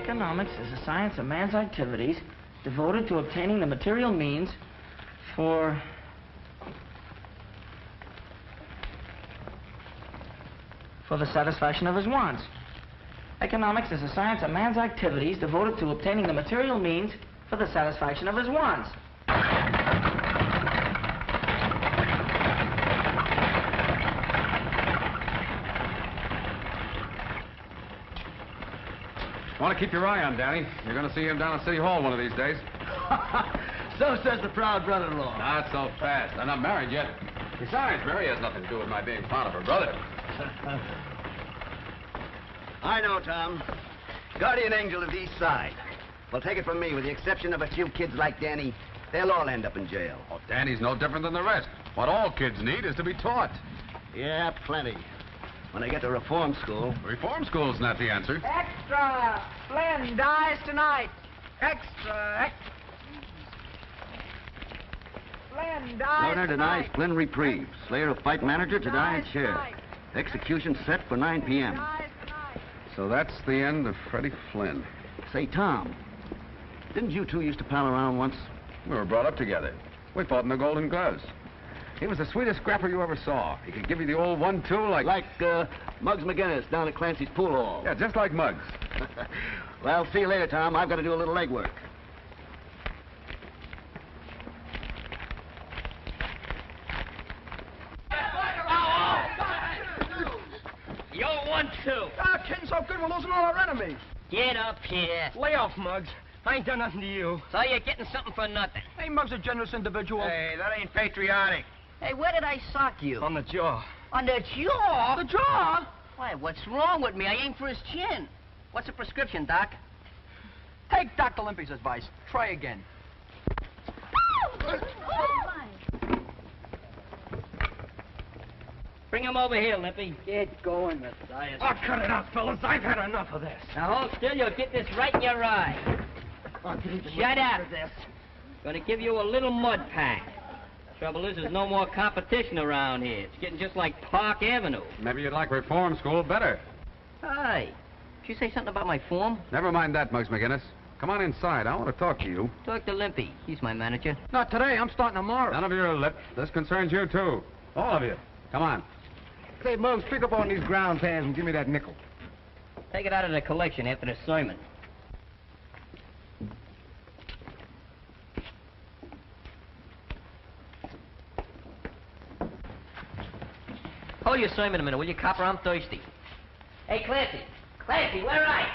Economics is a science of man's activities devoted to obtaining the material means for the satisfaction of his wants. Economics is a science of man's activities devoted to obtaining the material means for the satisfaction of his wants. Want to keep your eye on Danny. You're going to see him down at City Hall one of these days. So says the proud brother-in-law. Not so fast. I'm not married yet. Besides, Mary has nothing to do with my being fond of her brother. I know, Tom. Guardian angel of the East Side. Well, take it from me, with the exception of a few kids like Danny, they'll all end up in jail. Oh, Danny's no different than the rest. What all kids need is to be taught. Yeah, plenty. When they get to reform school. Reform school's not the answer. Extra! Flynn dies tonight. Extra! Flynn dies Loner denies Flynn reprieve. Slayer of fight manager to die in chair. Execution set for 9 p.m. So that's the end of Freddie Flynn. Say, Tom, didn't you two used to pal around once? We were brought up together. We fought in the Golden Gloves. He was the sweetest scrapper you ever saw. He could give you the old 1-2 like... Like, Muggs McGinnis down at Clancy's pool hall. Yeah, just like Muggs. Well, see you later, Tom. I've got to do a little legwork. Yo, 1-2. Ah, kidding so good, we're losing all our enemies. Get up here. Lay off, Muggs. I ain't done nothing to you. So you're getting something for nothing. Hey, Muggs a generous individual. Hey, that ain't patriotic. Hey, where did I sock you? On the jaw. On the jaw? The jaw? Why, what's wrong with me? I aimed for his chin. What's the prescription, Doc? Take Dr. Limpy's advice. Try again. Bring him over here, Limpy. Get going, Matthias. Oh, cut it out, fellas. I've had enough of this. Now hold still, you'll get this right in your eye. Shut up. Gonna give you a little mud pack. Trouble is, there's no more competition around here. It's getting just like Park Avenue. Maybe you'd like reform school better. Hi. Did you say something about my form? Never mind that, Muggs McGinnis. Come on inside. I want to talk to you. Talk to Limpy. He's my manager. Not today. I'm starting tomorrow. None of your lip. This concerns you, too. All of you. Come on. Say, Muggs, pick up on these ground pans and give me that nickel. Take it out of the collection after the sermon. Hold your sermon a minute, will you, copper? I'm thirsty. Hey, Clancy. Clancy, where are I?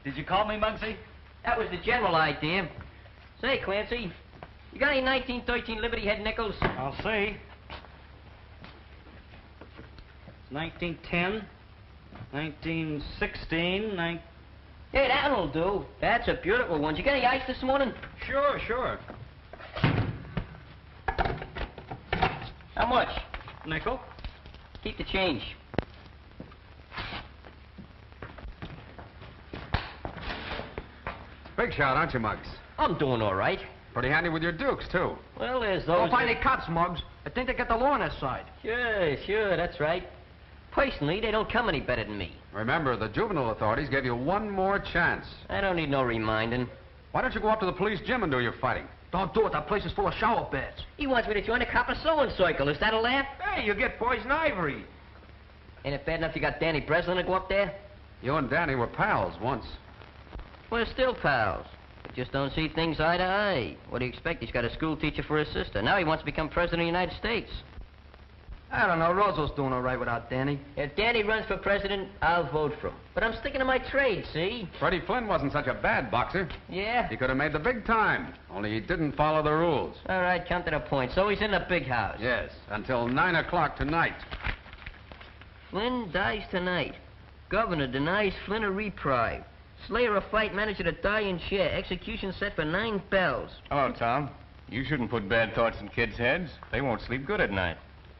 Did you call me, Muggsy? That was the general idea. Say, Clancy, you got any 1913 Liberty Head nickels? I'll see. 1910, 1916, Hey, that'll do. That's a beautiful one. You got any ice this morning? Sure, sure. How much? Nickel. Keep the change. Big shot, aren't you, Muggs? I'm doing all right. Pretty handy with your dukes, too. Well, there's Don't those... find any cops, Muggs. I think they got the law on their side. Sure, that's right. Personally, they don't come any better than me. Remember, the juvenile authorities gave you one more chance. I don't need no reminding. Why don't you go up to the police gym and do your fighting? Don't do it. That place is full of shower beds. He wants me to join the copper sewing circle. Is that a laugh? Hey, you get poison ivory. Ain't it bad enough you got Danny Breslin to go up there? You and Danny were pals once. We're still pals. Just don't see things eye to eye. What do you expect? He's got a school teacher for his sister. Now he wants to become president of the United States. I don't know. Roosevelt doing all right without Danny. If Danny runs for president, I'll vote for him. But I'm sticking to my trade, see? Freddie Flynn wasn't such a bad boxer. Yeah? He could have made the big time, only he didn't follow the rules. All right, come to the point. So he's in the big house. Yes, until 9 o'clock tonight. Flynn dies tonight. Governor denies Flynn a reprieve. Slayer of fight manager to die in chair. Execution set for 9 bells. Hello, Tom. You shouldn't put bad thoughts in kids' heads. They won't sleep good at night.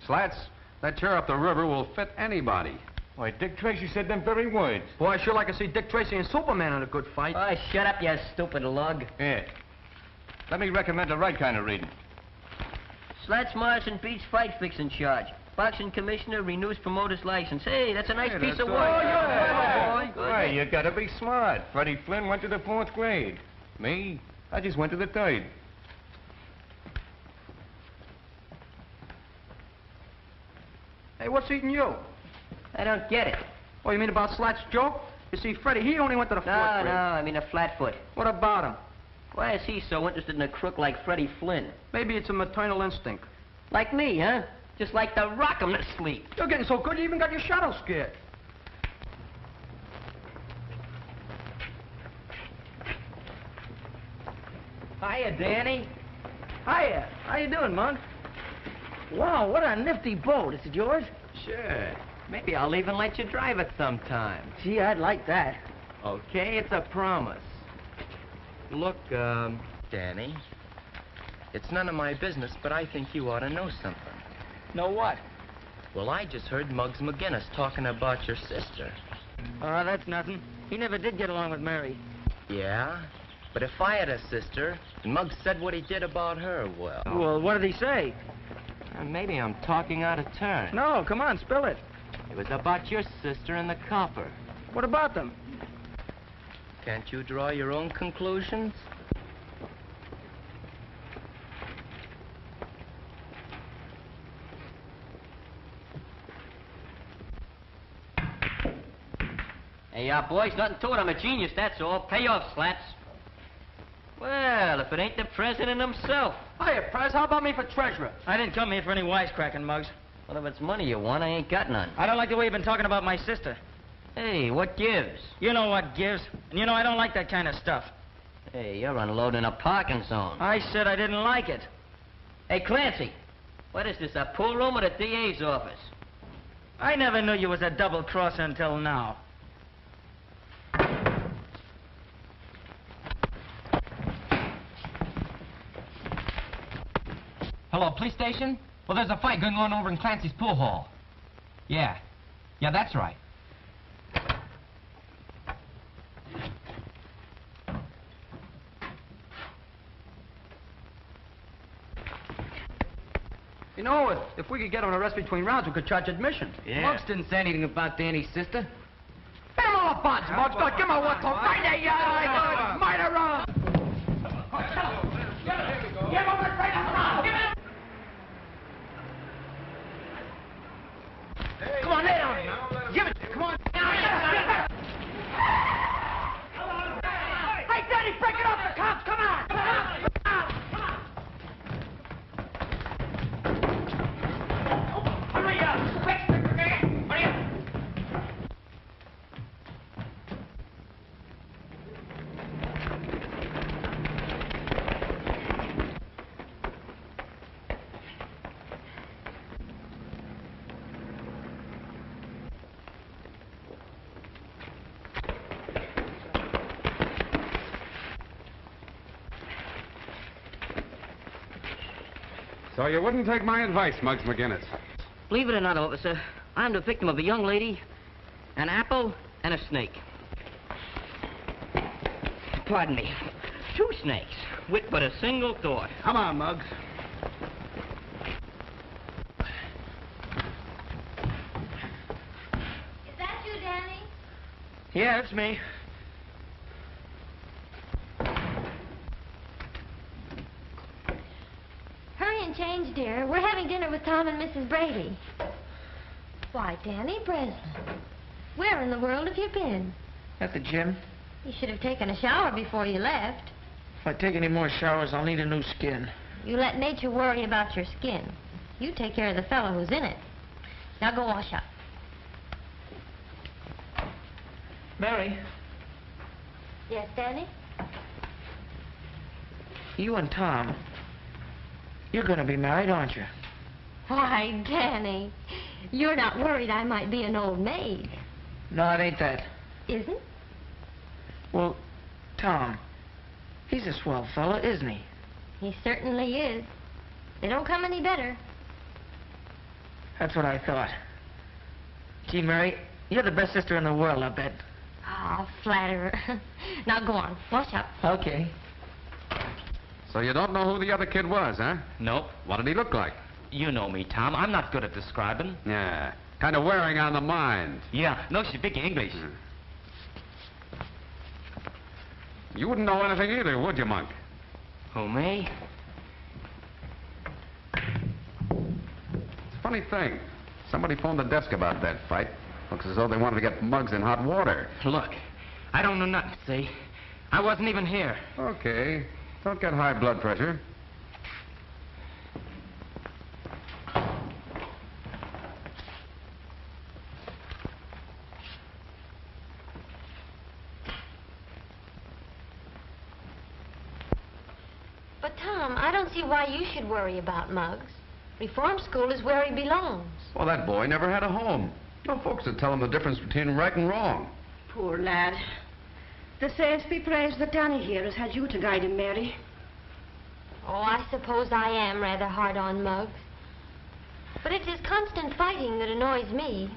Slats, that chair up the river will fit anybody. Why, Dick Tracy said them very words. Boy, I sure like to see Dick Tracy and Superman in a good fight. Oh, shut up, you stupid lug. Yeah. Let me recommend the right kind of reading. Slats Morrison beats fight fixing charge. Boxing commissioner renews promoter's license. Hey, that's a nice Hey, piece that's of work. right. Oh, you're clever, boy. Good. Why, you gotta be smart. Freddie Flynn went to the 4th grade. Me, I just went to the 3rd. Hey, what's eating you? I don't get it. Oh, you mean about Slat's joke? You see, Freddie, he only went to the 4th No, grade. I mean a flatfoot. What about him? Why is he so interested in a crook like Freddie Flynn? Maybe it's a maternal instinct. Like me, huh? Just like to rock 'em to sleep. You're getting so good you even got your shadow scared. Hiya, Danny. Hiya. How you doing, Mug? Wow, what a nifty boat. Is it yours? Sure. Maybe I'll even let you drive it sometime. Gee, I'd like that. Okay, it's a promise. Look, Danny, it's none of my business, but I think you ought to know something. Know what? Well, I just heard Muggs McGinnis talking about your sister. Oh, that's nothing. He never did get along with Mary. Yeah? But if I had a sister, and Muggs said what he did about her, well... Well, what did he say? Maybe I'm talking out of turn. No, come on, spill it. It was about your sister and the copper. What about them? Can't you draw your own conclusions? Hey, boys, nothing to it. I'm a genius, that's all. Pay off, Slats. Well, if it ain't the president himself. Hiya, Prez. How about me for treasurer? I didn't come here for any wisecracking, Muggs. Well, if it's money you want, I ain't got none. I don't like the way you've been talking about my sister. Hey, what gives? You know what gives. And you know I don't like that kind of stuff. Hey, you're unloading a parking zone. I said I didn't like it. Hey, Clancy, what is this, a pool room or the DA's office? I never knew you was a double-crosser until now. Hello, police station? Well, there's a fight going on over in Clancy's pool hall. Yeah. Yeah, that's right. You know, if we could get him a rest between rounds, we could charge admission. Yeah. Muggs didn't say anything about Danny's sister. Hit him all buns, Muggs. Give him a whistle. Right there, you murderer! Give him the straight up. Give him. Come on, lay down. Give it. Come on. Hey, Danny, break it up. The cops, come on. Come on. Hurry up. Quick. Hurry up. So you wouldn't take my advice, Muggs McGinnis. Believe it or not, officer, I'm the victim of a young lady, an apple, and a snake. Pardon me. 2 snakes, with but a single thought. Come on, Muggs. Is that you, Danny? Yeah, it's me. Hurry and change, dear. We're having dinner with Tom and Mrs. Brady. Why, Danny Breslin, where in the world have you been? At the gym. You should have taken a shower before you left. If I take any more showers, I'll need a new skin. You let nature worry about your skin. You take care of the fellow who's in it. Now go wash up. Mary, Yes, Danny? you and Tom, you're going to be married, aren't you? Why, Danny, you're not worried I might be an old maid, No, it ain't that. isn't? Well, Tom, he's a swell fella, isn't he? He certainly is. They don't come any better. That's what I thought. Gee, Mary, you're the best sister in the world, I bet. Oh, flatterer. Now go on, wash up. Okay. So you don't know who the other kid was, huh? Nope. What did he look like? You know me, Tom. I'm not good at describing. Yeah, kind of wearing on the mind. Yeah, no speak English. You wouldn't know anything either, would you, Monk? Who, me? It's a funny thing. Somebody phoned the desk about that fight. Looks as though they wanted to get Muggs in hot water. Look, I don't know nothing, see? I wasn't even here. Okay. Don't get high blood pressure. But, Tom, I don't see why you should worry about Muggs. Reform school is where he belongs. Well, that boy never had a home. No folks to tell him the difference between right and wrong. Poor lad. The saints be praised that Danny here has had you to guide him, Mary. Oh, I suppose I am rather hard on Muggs. But it's his constant fighting that annoys me.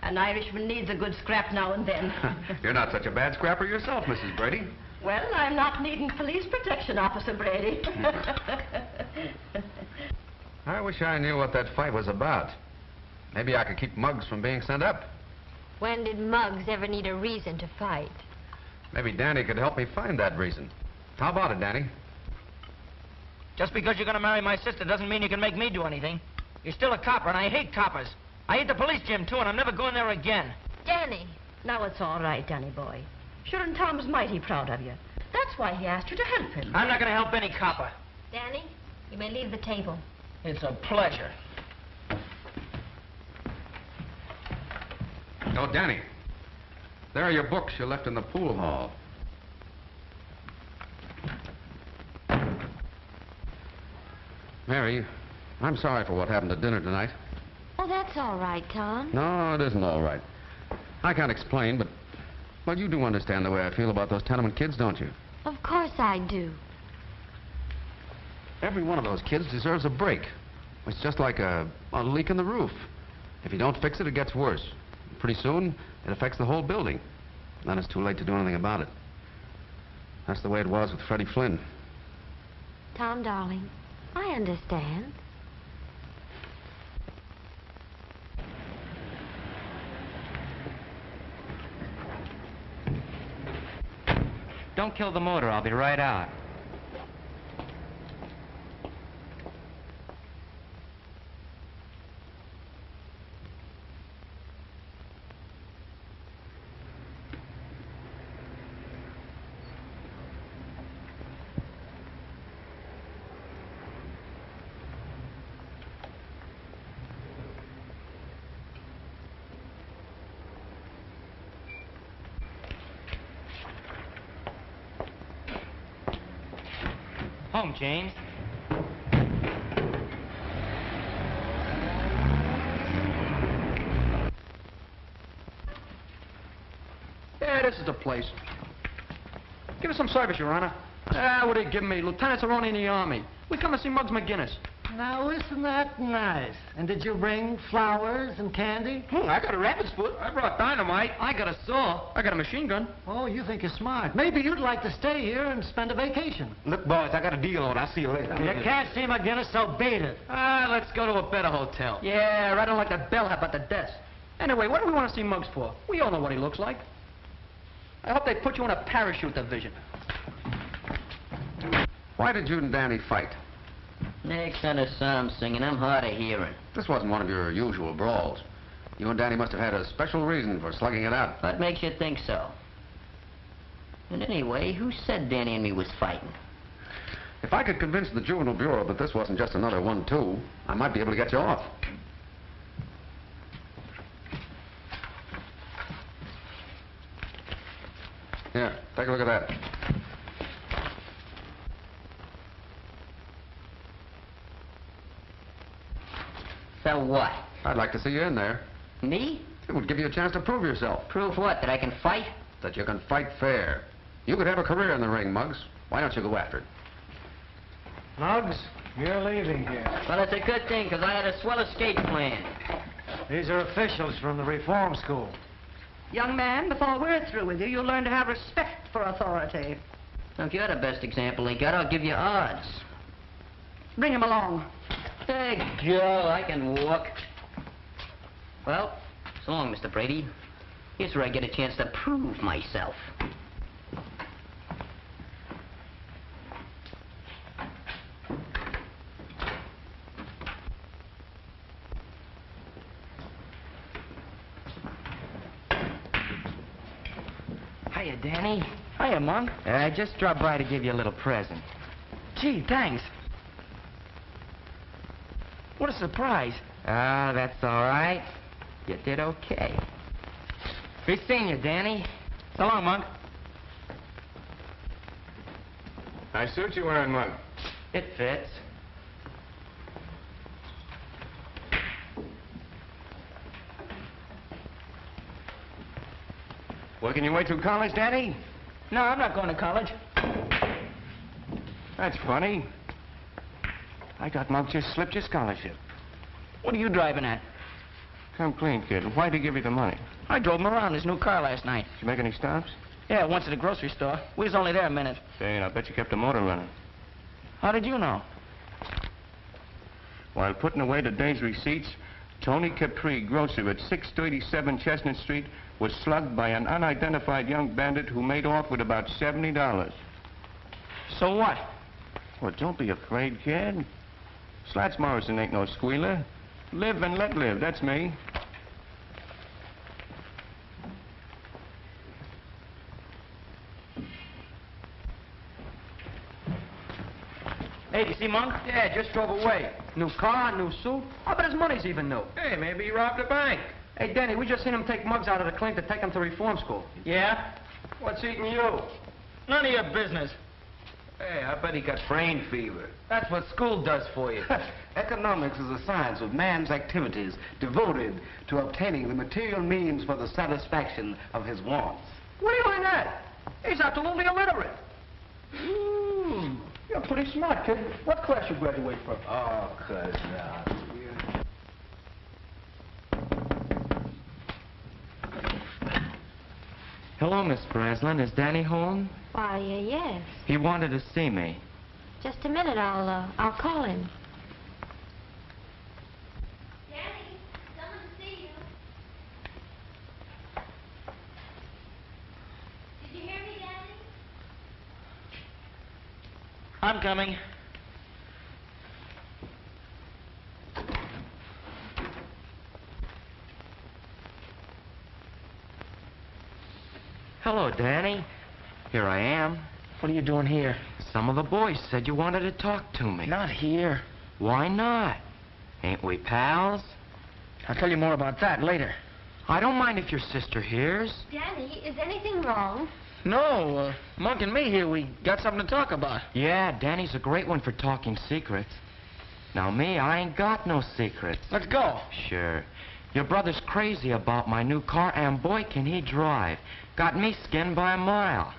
An Irishman needs a good scrap now and then. You're not such a bad scrapper yourself, Mrs. Brady. Well, I'm not needing police protection, Officer Brady. I wish I knew what that fight was about. Maybe I could keep Muggs from being sent up. When did Muggs ever need a reason to fight? Maybe Danny could help me find that reason. How about it, Danny? Just because you're going to marry my sister doesn't mean you can make me do anything. You're still a copper, and I hate coppers. I hate the police gym, too, and I'm never going there again. Danny. Now it's all right, Danny boy. Sure, and Tom's mighty proud of you. That's why he asked you to help him. I'm not going to help any copper. Danny, you may leave the table. It's a pleasure. Oh, Danny. There are your books you left in the pool hall. Mary, I'm sorry for what happened at dinner tonight. Oh, that's all right, Tom. No, it isn't all right. I can't explain, but... Well, you do understand the way I feel about those tenement kids, don't you? Of course I do. Every one of those kids deserves a break. It's just like a leak in the roof. If you don't fix it, it gets worse. Pretty soon, it affects the whole building. Then it's too late to do anything about it. That's the way it was with Freddie Flynn. Tom, darling, I understand. Don't kill the motor. I'll be right out. Home, James. Yeah, this is the place. Give us some service, Your Honor. Ah, what are you giving me? Lieutenants are only in the Army. We come to see Muggs McGinnis. Now, isn't that nice? And did you bring flowers and candy? I got a rabbit's foot. I brought dynamite. I got a saw. I got a machine gun. Oh, you think you're smart. Maybe you'd like to stay here and spend a vacation. Look, boys, I got a deal on. I'll see you later. You can't see McGinnis, so beat it. Let's go to a better hotel. Yeah, right on like that bellhop at the desk. Anyway, what do we want to see Muggs for? We all know what he looks like. I hope they put you in a parachute division. Why did you and Danny fight? Next kind of psalm singing, I'm hard of hearing. This wasn't one of your usual brawls. You and Danny must have had a special reason for slugging it out. What makes you think so? And anyway, who said Danny and me was fighting? If I could convince the Juvenile Bureau that this wasn't just another 1-2, I might be able to get you off. Here, take a look at that. So what? I'd like to see you in there. Me? It would give you a chance to prove yourself. Prove what? That I can fight? That you can fight fair. You could have a career in the ring, Muggs. Why don't you go after it? Muggs, you're leaving here. Well, it's a good thing, because I had a swell escape plan. These are officials from the reform school. Young man, before we're through with you, you'll learn to have respect for authority. Now, if you're the best example he got, I'll give you odds. Bring him along. Hey, Joe, I can walk. Well, so long, Mr. Brady. Here's where I get a chance to prove myself. Hiya, Danny. Hiya, Monk. I just dropped by to give you a little present. Gee, thanks. What a surprise. Ah, that's all right. You did okay. Be seeing you, Danny. So long, Monk. Nice suit you're wearing, Monk. It fits. Working your way through college, Daddy? No, I'm not going to college. That's funny. I got Monk just slipped your scholarship. What are you driving at? Come clean, kid. Why'd he give you the money? I drove him around his new car last night. Did you make any stops? Yeah, once at the grocery store. We was only there a minute. Say, and I bet you kept the motor running. How did you know? While putting away the day's receipts, Tony Capri, grocer at 637 Chestnut Street, was slugged by an unidentified young bandit who made off with about $70. So what? Well, don't be afraid, kid. Slats Morrison ain't no squealer. Live and let live, that's me. Hey, do you see Monk? Yeah, just drove away. New car, new suit. I bet his money's even new. Hey, maybe he robbed a bank. Hey, Danny, we just seen him take Muggs out of the clink to take him to reform school. Yeah? What's eating you? None of your business. Hey, I bet he got brain fever. That's what school does for you. Economics is a science of man's activities devoted to obtaining the material means for the satisfaction of his wants. What are you in at? He's absolutely illiterate. You're pretty smart, kid. What class you graduate from? Oh, cuz Hello, Miss Breslin. Is Danny home? Why, yes. He wanted to see me. Just a minute, I'll call him. Danny, someone to see you. Did you hear me, Danny? I'm coming. Hello, Danny. Here I am. What are you doing here? Some of the boys said you wanted to talk to me. Not here. Why not? Ain't we pals? I'll tell you more about that later. I don't mind if your sister hears. Danny, is anything wrong? No, Monk and me here, we got something to talk about. Yeah, Danny's a great one for talking secrets. Now, me, I ain't got no secrets. Let's go. Sure. Your brother's crazy about my new car, and boy, can he drive. Got me skinned by a mile.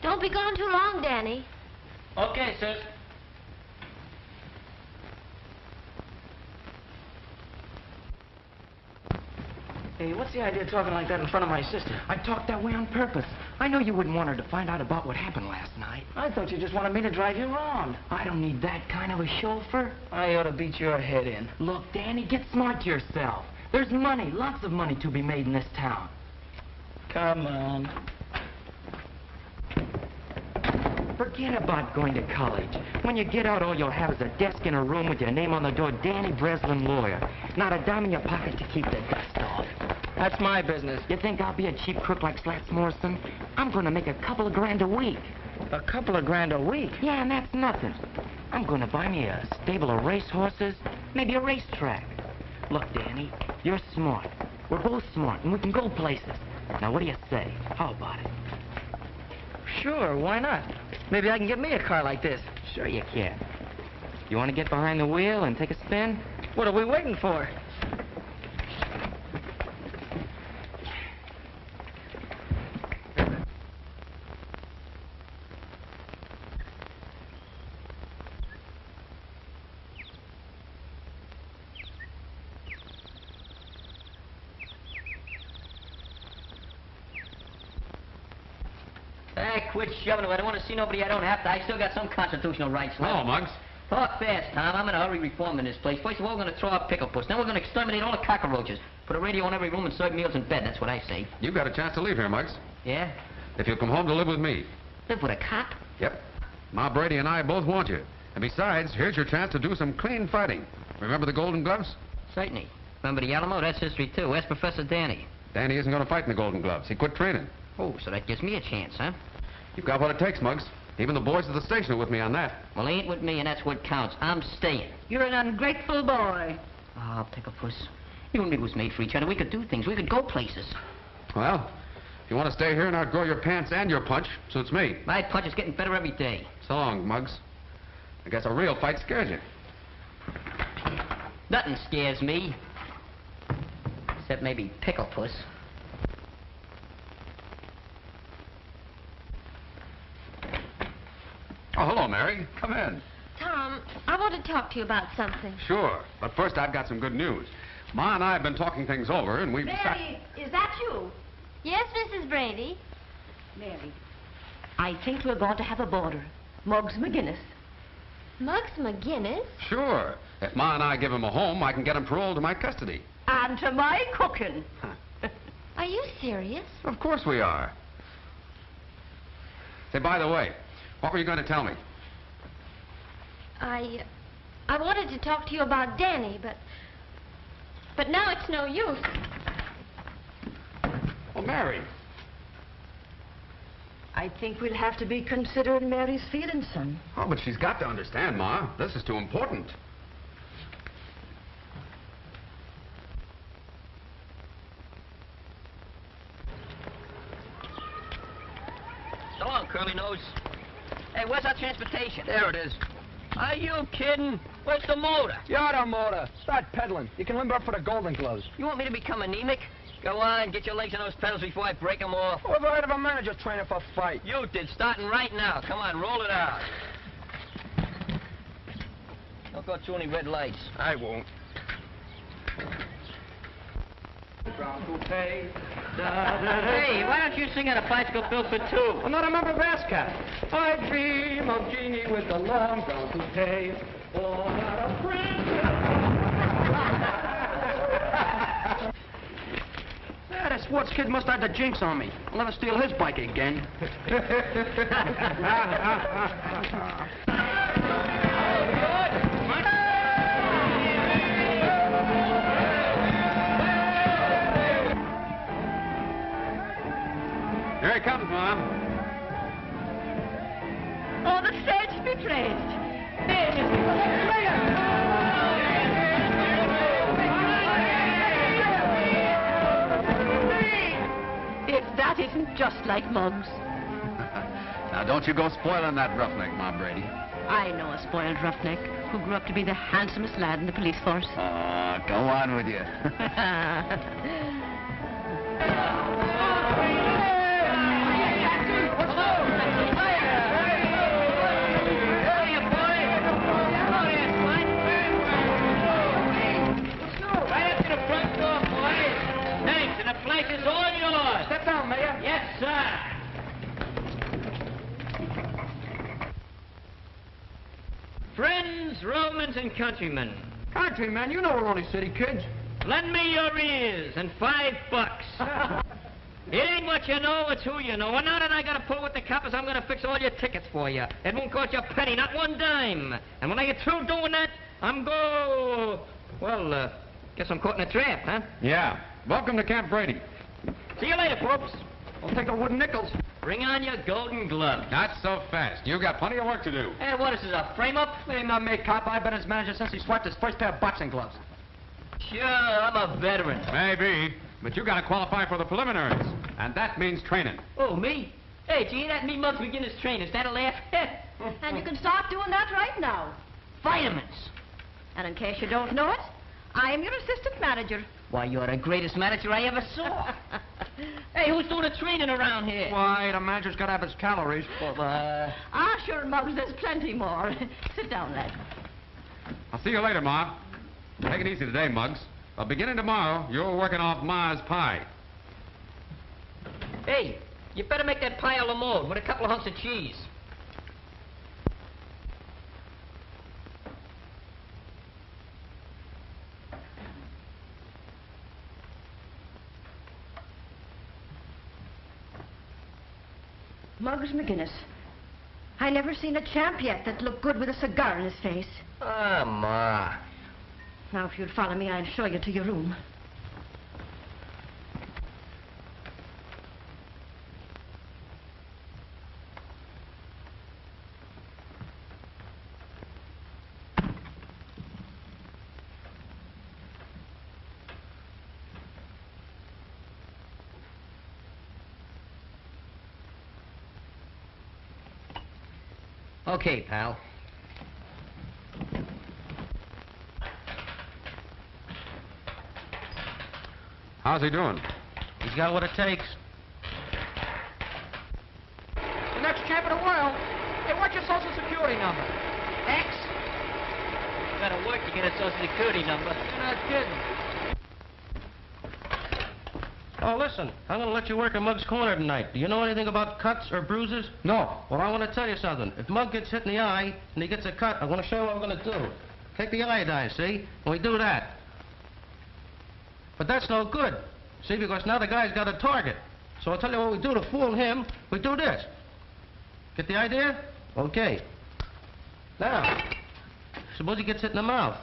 Don't be gone too long, Danny. Okay, sis. Hey, what's the idea of talking like that in front of my sister? I talked that way on purpose. I know you wouldn't want her to find out about what happened last night. I thought you just wanted me to drive you around. I don't need that kind of a chauffeur. I ought to beat your head in. Look, Danny, get smart to yourself. There's money, lots of money to be made in this town. Come on. Forget about going to college. When you get out, all you'll have is a desk in a room with your name on the door, Danny Breslin, lawyer. Not a dime in your pocket to keep the dust off. That's my business. You think I'll be a cheap crook like Slats Morrison? I'm gonna make a couple of grand a week. A couple of grand a week? Yeah, and that's nothing. I'm gonna buy me a stable of race horses, maybe a racetrack. Look, Danny, you're smart. We're both smart, and we can go places. Now, what do you say? How about it? Sure, why not? Maybe I can get me a car like this. Sure you can. You want to get behind the wheel and take a spin? What are we waiting for? Quit shoving it. I don't want to see nobody I don't have to. I still got some constitutional rights left. Hello, Muggs. Talk fast, Tom. I'm in a hurry reforming this place. First of all, we're going to throw out Pickle Puss. Then we're going to exterminate all the cockroaches. Put a radio in every room and serve meals in bed. That's what I say. You've got a chance to leave here, Muggs. Yeah? If you'll come home to live with me. Live with a cop? Yep. Ma Brady and I both want you. And besides, here's your chance to do some clean fighting. Remember the Golden Gloves? Certainly. Remember the Alamo? That's history, too. Ask Professor Danny. Danny isn't going to fight in the Golden Gloves. He quit training. Oh, so that gives me a chance, huh? You've got what it takes, Muggs. Even the boys at the station are with me on that. Well, they ain't with me, and that's what counts. I'm staying. You're an ungrateful boy. Ah, Pickle Puss. You and me was made for each other. We could do things. We could go places. Well, if you want to stay here and outgrow your pants and your punch, suits me. My punch is getting better every day. So long, Muggs. I guess a real fight scares you. Nothing scares me. Except maybe Pickle Puss. Oh, hello, Mary. Come in. Tom, I want to talk to you about something. Sure. But first, I've got some good news. Ma and I have been talking things over, and we've decided... Mary, is that you? Yes, Mrs. Brady. Mary, I think we're going to have a boarder. Muggs McGinnis. Muggs McGinnis? Sure. If Ma and I give him a home, I can get him paroled to my custody. And to my cooking. Are you serious? Of course we are. Say, by the way, what were you going to tell me? I wanted to talk to you about Danny, but now it's no use. Well, Mary. I think we'll have to be considering Mary's feelings, son. Oh, but she's got to understand, Ma. This is too important. So long, Curly Nose. Hey, where's our transportation? There it is. Are you kidding? Where's the motor? You're the motor. Start pedaling. You can limber up for the Golden Gloves. You want me to become anemic? Go on, get your legs on those pedals before I break them off. Who ever heard of a manager training for a fight? You did, starting right now. Come on, roll it out. Don't go through any red lights. I won't. Hey, why don't you sing out a bicycle bill for two? I'm not a member of ASCAP. I dream of Jeannie with the long brown toupee. Oh, not a Yeah, that sports kid must have the jinx on me. I'll never steal his bike again. Here he comes, Mom. Oh, the saints be praised. If that isn't just like Muggs. Now, don't you go spoiling that roughneck, Ma Brady. I know a spoiled roughneck who grew up to be the handsomest lad in the police force. Go on with you. Place is all yours. Step down, Mayor. Yes, sir. Friends, Romans, and countrymen, Countryman, you know we're only city kids. lend me your ears and $5. It ain't what you know, it's who you know. And now that I gotta pull with the coppers, I'm gonna fix all your tickets for you. It won't cost you a penny, not one dime. And when I get through doing that, guess I'm caught in a trap, huh? Yeah. Welcome to Camp Brady. See you later, folks. I'll take a wooden nickels. Bring on your golden gloves. Not so fast. You've got plenty of work to do. Hey, what is this, a frame-up? Name not me, cop. I've been his manager since he swiped his first pair of boxing gloves. Sure, I'm a veteran. Maybe, but you got to qualify for the preliminaries, and that means training. Oh, me? Hey, gee, that me Muggs McGinnis train. Is that a laugh? And you can start doing that right now. Vitamins. And in case you don't know it, I'm your assistant manager. Why, you're the greatest manager I ever saw. Hey, who's doing the training around here? Why, the manager's got to have his calories. Ah, sure, Muggs, there's plenty more. Sit down, lad. I'll see you later, Ma. Take it easy today, Muggs. But beginning tomorrow, you're working off Ma's pie. Hey, you better make that pie a la mode with a couple of hunks of cheese. Muggs McGinnis. I never seen a champ yet that looked good with a cigar in his face. Ah, Ma. Now, if you'd follow me, I'll show you to your room. Okay, pal. How's he doing? He's got what it takes. The next champ in the world. Hey, what's your social security number? X? You gotta work to get a social security number. You're not kidding. Oh, listen, I'm going to let you work at Mug's Corner tonight. Do you know anything about cuts or bruises? No. Well, I want to tell you something. If Mug gets hit in the eye and he gets a cut, I'm going to show you what I'm going to do. Take the iodine, see? When we do that. But that's no good, see, because now the guy's got a target. So I'll tell you what we do to fool him. We do this. Get the idea? Okay. Now, suppose he gets hit in the mouth.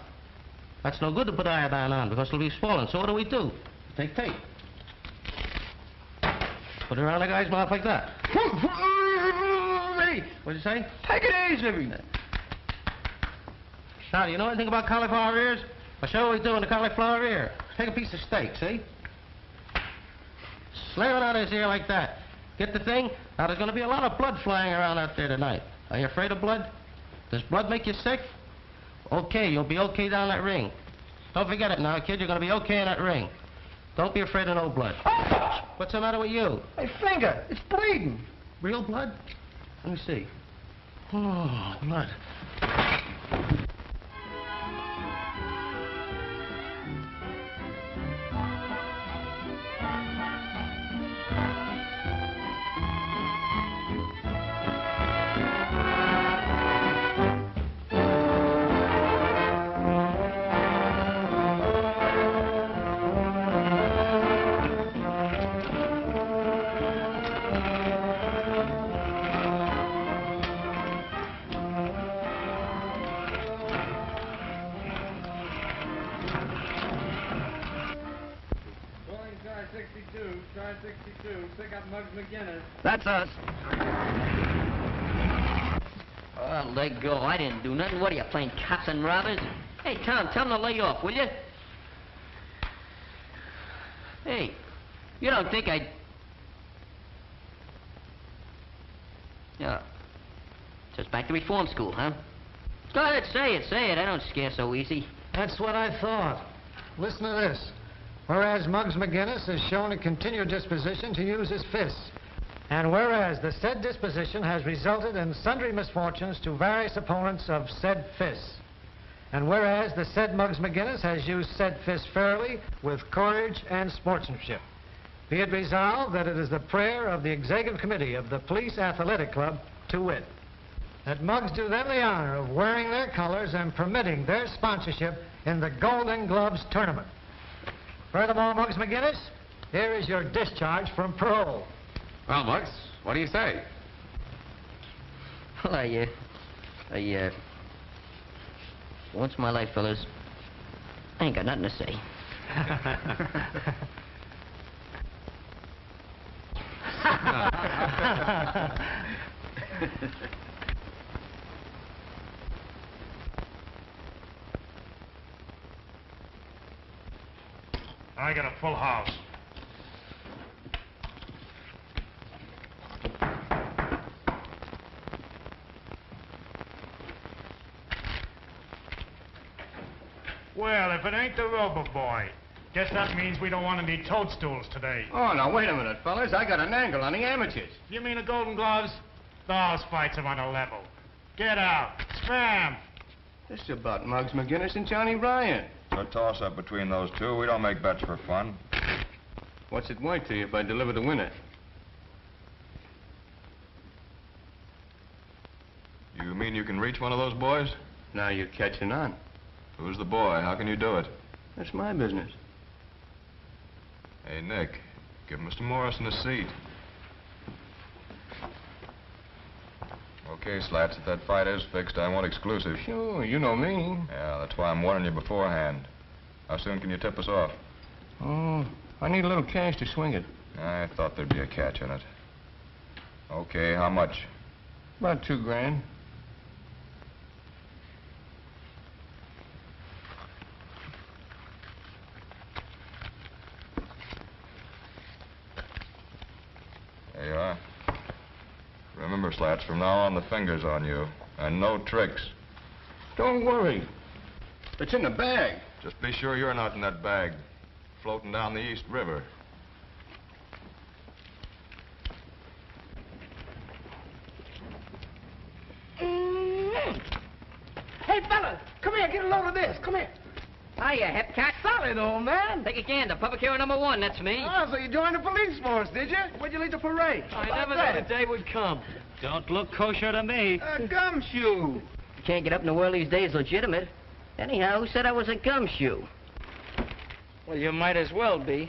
That's no good to put iodine on because it'll be swollen. So what do? Take tape. Put it around the guy's mouth like that. What'd you say? Take it easy. Now, do you know anything about cauliflower ears? I'll show you what we do in the cauliflower ear. Take a piece of steak, see? Slam it out of his ear like that. Get the thing? Now, there's going to be a lot of blood flying around out there tonight. Are you afraid of blood? Does blood make you sick? Okay, you'll be okay down that ring. Don't forget it now, kid. You're going to be okay in that ring. Don't be afraid of no blood. What's the matter with you? My finger. It's bleeding. Real blood? Let me see. Oh, blood. That's us. Oh, let go. I didn't do nothing. What are you, playing cops and robbers? Hey, Tom, tell them to lay off, will you? Hey, you don't think I'd... Yeah. Just back to reform school, huh? Go ahead, say it. I don't scare so easy. That's what I thought. Listen to this. Whereas Muggs McGinnis has shown a continued disposition to use his fists. And whereas the said disposition has resulted in sundry misfortunes to various opponents of said fists. And whereas the said Muggs McGinnis has used said fists fairly, with courage and sportsmanship. Be it resolved that it is the prayer of the Executive Committee of the Police Athletic Club, to wit, that Muggs do them the honor of wearing their colors and permitting their sponsorship in the Golden Gloves tournament. Furthermore, Muggs McGinnis, here is your discharge from parole. Well, Muggs, what do you say? Well, once in my life, fellas, I ain't got nothing to say. I got a full house. Well, if it ain't the Rover Boy. Guess that means we don't want any toadstools today. Oh, now, wait a minute, fellas. I got an angle on the amateurs. You mean the Golden Gloves? Those fights are on a level. Get out. Spam. This is about Muggs McGinnis and Johnny Ryan. A toss-up between those two. We don't make bets for fun. What's it worth to you if I deliver the winner? You mean you can reach one of those boys? Now you're catching on. Who's the boy? How can you do it? That's my business. Hey, Nick, give Mr. Morrison a seat. Okay, Slats, if that fight is fixed, I want exclusive. Sure, you know me. Yeah, that's why I'm warning you beforehand. How soon can you tip us off? Oh, I need a little cash to swing it. I thought there'd be a catch in it. Okay, how much? About $2,000. There you are. Remember, Slats, from now on the finger's on you. And no tricks. Don't worry. It's in the bag. Just be sure you're not in that bag, floating down the East River. Hey, fellas, come here, get a load of this. Come here. Hiya, Hepcat. Solid, old man. Take a gander. Public hero number 1, that's me. Oh, so you joined the police force, did you? Where'd you leave the parade? I never knew the day would come. Don't look kosher to me. A gumshoe. You can't get up in the world these days legitimate. Anyhow, who said I was a gumshoe? Well, you might as well be.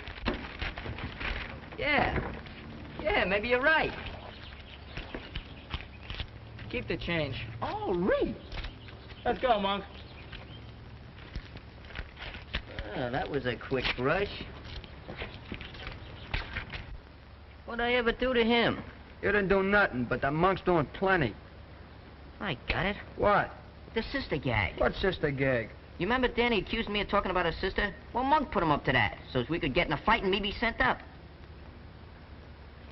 Yeah. Yeah, maybe you're right. Keep the change. Oh, Reed. Let's go, Monk. Oh, that was a quick rush. What'd I ever do to him? You didn't do nothing, but the monk's doing plenty. I got it. What? The sister gag. What sister gag? You remember Danny accused me of talking about his sister? Well, Monk put him up to that, so as we could get in a fight and me be sent up.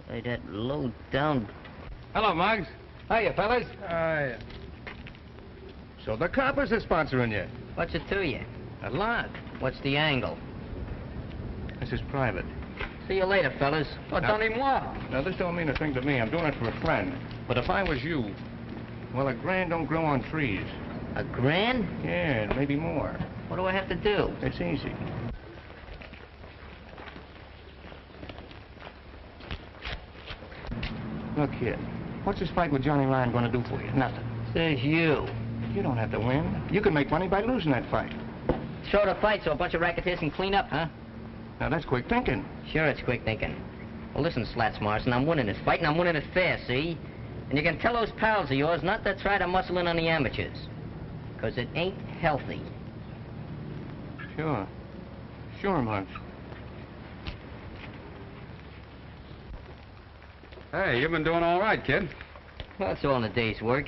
Hey, that low-down... Hello, Muggs. Hiya, fellas. Hiya. So the coppers are sponsoring you. What's it to you? A lot. What's the angle? This is private. See you later, fellas. What's on him what? Now, this don't mean a thing to me. I'm doing it for a friend. But if I was you, well, $1,000 don't grow on trees. $1,000? Yeah, and maybe more. What do I have to do? It's easy. Look, kid, what's this fight with Johnny Ryan going to do for you? Nothing. Says you. You don't have to win. You can make money by losing that fight. Show the fight so a bunch of racketeers can clean up, huh? Now, that's quick thinking. Sure, it's quick thinking. Well, listen, Slats Morrison, I'm winning this fight, and I'm winning it fair, see? And you can tell those pals of yours not to try to muscle in on the amateurs. Because it ain't healthy. Sure. Sure, Muggs. Hey, you've been doing all right, kid. Well, that's all in a day's work.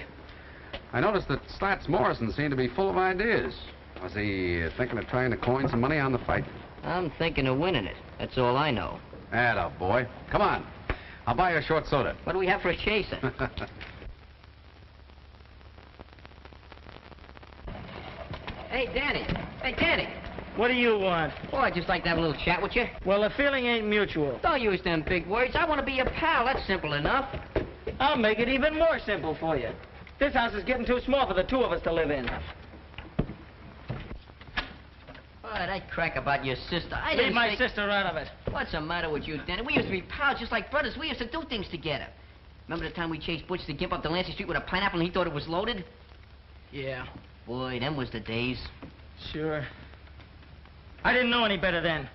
I noticed that Slats Morrison seemed to be full of ideas. Was he thinking of trying to coin some money on the fight? I'm thinking of winning it. That's all I know. Atta boy. Come on. I'll buy you a short soda. What do we have for a chaser? Hey, Danny. Hey, Danny. What do you want? Oh, I'd just like to have a little chat with you. Well, the feeling ain't mutual. Don't use them big words. I want to be your pal. That's simple enough. I'll make it even more simple for you. This house is getting too small for the two of us to live in. Oh, that crack about your sister. I Leave didn't my say... sister out of it. What's the matter with you, Danny? We used to be pals just like brothers. We used to do things together. Remember the time we chased Butch the Gimp up Delancey Street with a pineapple and he thought it was loaded? Yeah. Boy, them was the days. Sure. I didn't know any better then.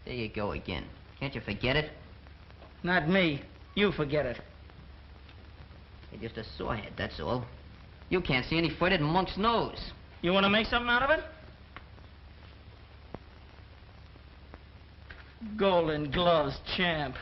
There you go again. Can't you forget it? Not me. You forget it. You're just a sorehead, that's all. You can't see any further than Monk's nose. You want to make something out of it? Golden Gloves champ.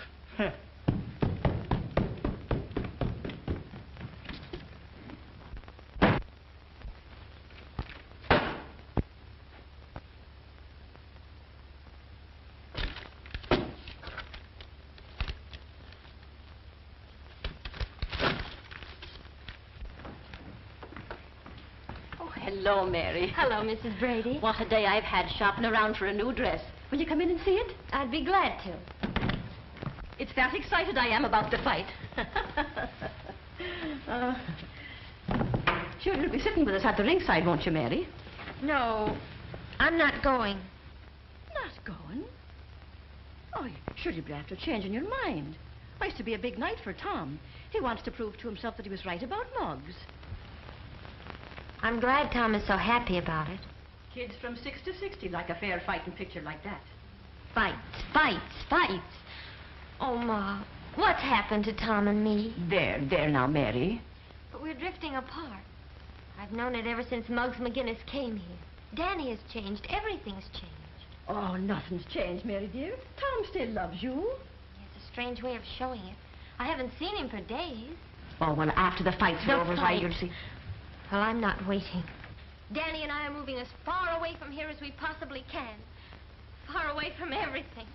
Hello, Mary. Hello, Mrs. Brady. What a day I've had shopping around for a new dress. Will you come in and see it? I'd be glad to. It's that excited I am about the fight. Sure, you'll be sitting with us at the ringside, won't you, Mary? No, I'm not going. Not going? Oh, sure, you'll be after changing your mind. Why, it's to be a big night for Tom. He wants to prove to himself that he was right about Muggs. I'm glad Tom is so happy about it. Kids from 6 to 60 like a fair fighting picture like that. Fights, fights, fights. Oh, Ma, what's happened to Tom and me? There now, Mary. But we're drifting apart. I've known it ever since Muggs McGinnis came here. Danny has changed. Everything's changed. Oh, nothing's changed, Mary dear. Tom still loves you. It's a strange way of showing it. I haven't seen him for days. Oh, well, after the fight's over, why, you'll see. Well, I'm not waiting. Danny and I are moving as far away from here as we possibly can. Far away from everything.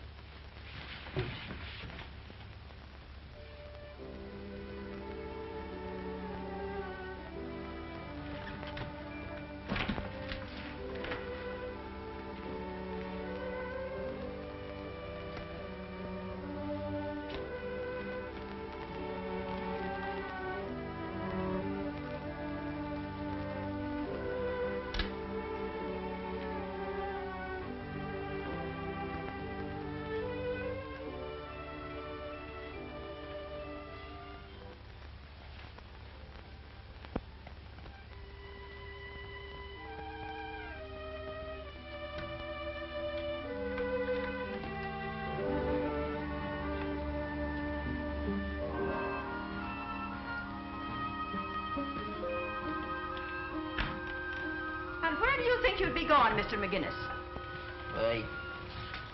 Where do you think you'd be going, Mr. McGinnis?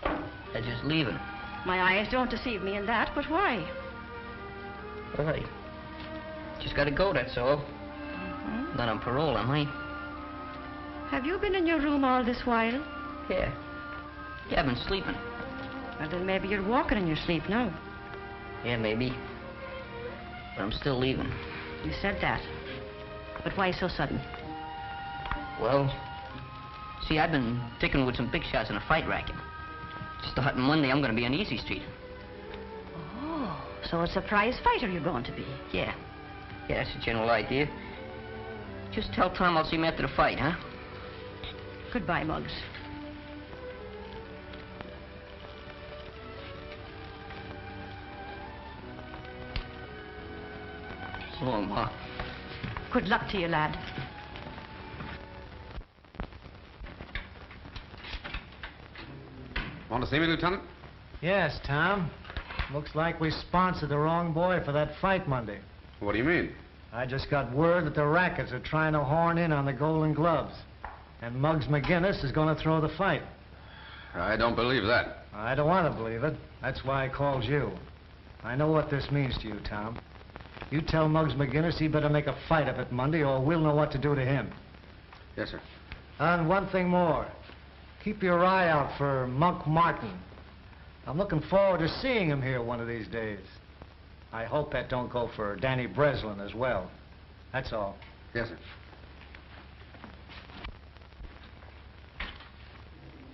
I just leaving. My eyes don't deceive me in that, but why? Well, just gotta go, that's all. Not on parole, am I? Have you been in your room all this while? Yeah. Yeah, I've been sleeping. Well, then maybe you're walking in your sleep now. Yeah, maybe. But I'm still leaving. You said that. But why so sudden? Well, see, I've been ticking with some big shots in a fight racket. Starting Monday, I'm gonna be on Easy Street. Oh, so a surprise fighter you're going to be? Yeah. Yeah, that's the general idea. Just tell Tom I'll see him after the fight, huh? Goodbye, Muggs. So long, Ma. Good luck to you, lad. Want to see me, Lieutenant? Yes, Tom. Looks like we sponsored the wrong boy for that fight Monday. What do you mean? I just got word that the Rackets are trying to horn in on the Golden Gloves. And Muggs McGinnis is going to throw the fight. I don't believe that. I don't want to believe it. That's why I called you. I know what this means to you, Tom. You tell Muggs McGinnis he better make a fight of it Monday, or we'll know what to do to him. Yes, sir. And one thing more. Keep your eye out for Monk Martin. I'm looking forward to seeing him here one of these days. I hope that don't go for Danny Breslin as well. That's all. Yes, sir.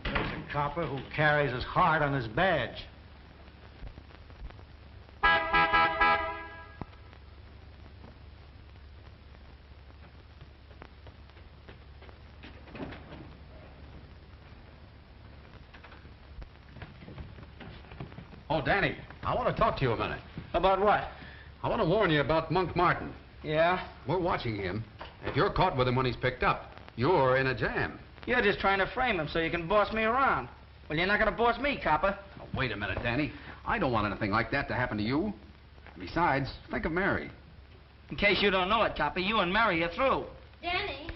There's a copper who carries his heart on his badge. Oh, Danny, I want to talk to you a minute. About what? I want to warn you about Monk Martin. Yeah? We're watching him. If you're caught with him when he's picked up, you're in a jam. You're just trying to frame him so you can boss me around. Well, you're not going to boss me, copper. Oh, wait a minute, Danny. I don't want anything like that to happen to you. Besides, think of Mary. In case you don't know it, copper, you and Mary are through. Danny,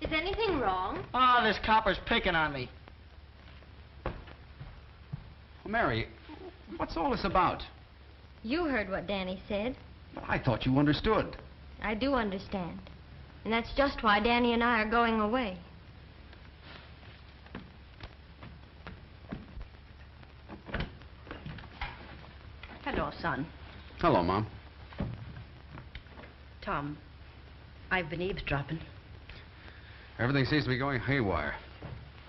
is anything wrong? Oh, this copper's picking on me. Well, Mary, what's all this about? You heard what Danny said. Well, I thought you understood. I do understand. And that's just why Danny and I are going away. Hello, son. Hello, Mom. Tom, I've been eavesdropping. Everything seems to be going haywire.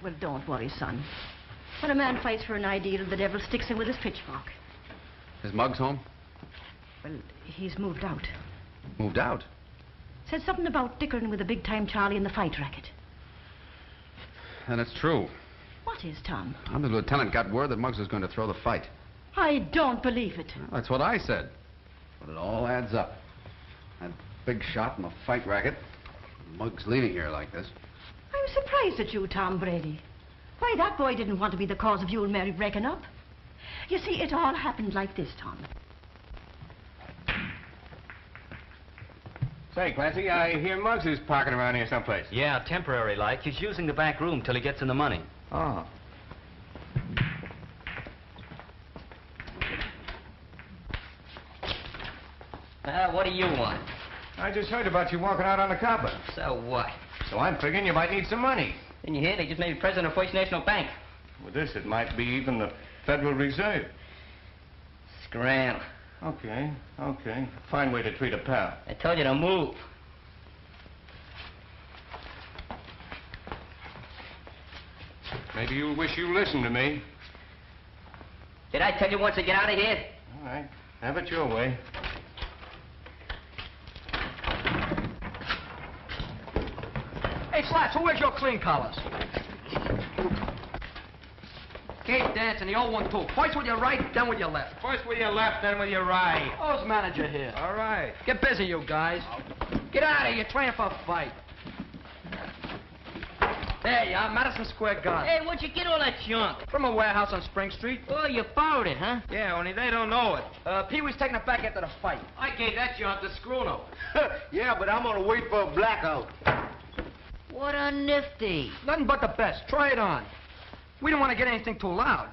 Well, don't worry, son. When a man fights for an ideal, the devil sticks him with his pitchfork. Is Muggs home? Well, he's moved out. Moved out? Said something about dickering with the big-time Charlie in the fight racket. And it's true. What is, Tom? The lieutenant got word that Muggs was going to throw the fight. I don't believe it. Well, that's what I said. But it all adds up. That big shot in the fight racket. Muggs leaving here like this. I'm surprised at you, Tom Brady. Why, that boy didn't want to be the cause of you and Mary breaking up. You see, it all happened like this, Tom. Say, Clancy, I hear Muggs is parking around here someplace. Yeah, temporary like. He's using the back room till he gets in the money. Oh. What do you want? I just heard about you walking out on the copper. So what? So I'm figuring you might need some money. Didn't you hear? They just made me president of First National Bank. With this, it might be even the Federal Reserve. Scram. Okay. Fine way to treat a pal. I told you to move. Maybe you'll wish you listened to me. Did I tell you once to get out of here? All right. Have it your way. Hey, Slats, who wears your clean collars? Keep dancing, the old one, too. First with your right, then with your left. First with your left, then with your right. Who's manager here? All right. Get busy, you guys. Get out of here, you're training for a fight. There you are, Madison Square Garden. Hey, where'd you get all that junk? From a warehouse on Spring Street. Oh, you borrowed it, huh? Yeah, only they don't know it. Pee-wee's taking it back after the fight. I gave that junk to Scruno. Yeah, but I'm gonna wait for a blackout. What a nifty. Nothing but the best. Try it on. We don't want to get anything too loud.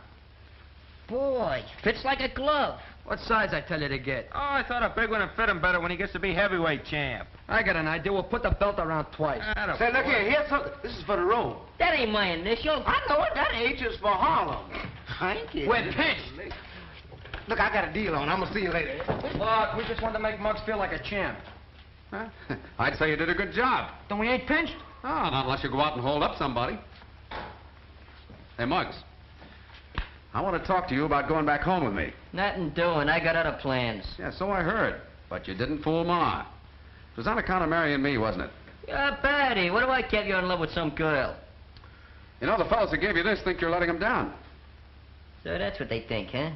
Boy, fits like a glove. What size I tell you to get? Oh, I thought a big one would fit him better when he gets to be heavyweight champ. I got an idea. We'll put the belt around twice. Say, look here, here's something. This is for the road. That ain't my initial. I know it. That H is for Harlem. I ain't kidding. We're pinched. Look, I got a deal on. I'm gonna see you later. Look, we just wanted to make Muggs feel like a champ. Huh? I'd say you did a good job. Then we ain't pinched? Oh, not unless you go out and hold up somebody. Hey, Muggs. I want to talk to you about going back home with me. Nothing doing. I got other plans. Yeah, so I heard. But you didn't fool Ma. It was on account of marrying me, wasn't it? Yeah, Patty, what do I get you in love with some girl? You know, the fellows that gave you this think you're letting them down. So that's what they think, huh?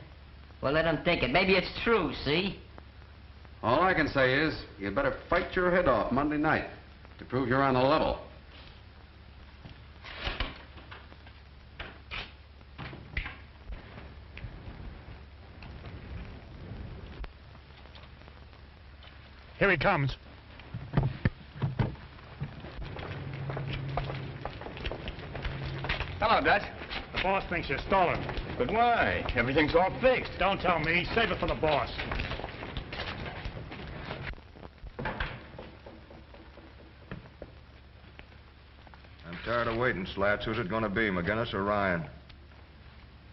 Well, let them think it. Maybe it's true, see? All I can say is, you'd better fight your head off Monday night to prove you're on the level. Here he comes. Hello, Dutch. The boss thinks you're stolen. But why? Everything's all fixed. Don't tell me. Save it for the boss. I'm tired of waiting, Slats. Who's it going to be, McGinnis or Ryan?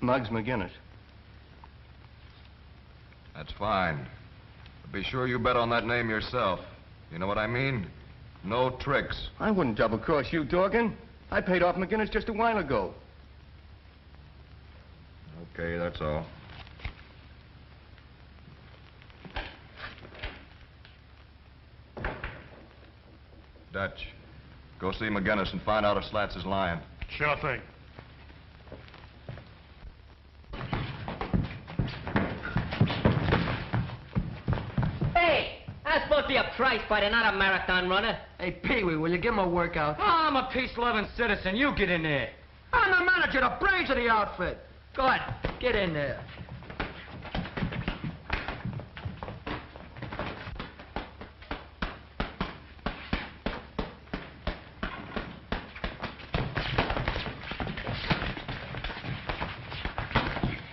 Muggs McGinnis. That's fine. But be sure you bet on that name yourself. You know what I mean? No tricks. I wouldn't double-cross you, Dorgan. I paid off McGinnis just a while ago. Okay, that's all. Dutch, go see McGinnis and find out if Slats is lying. Sure thing. Hey, I'm supposed to be a prize fighter, not a marathon runner. Hey, Pee-wee, will you give him a workout? Oh, I'm a peace-loving citizen. You get in there. I'm the manager, the brains of the outfit. Go on, get in there.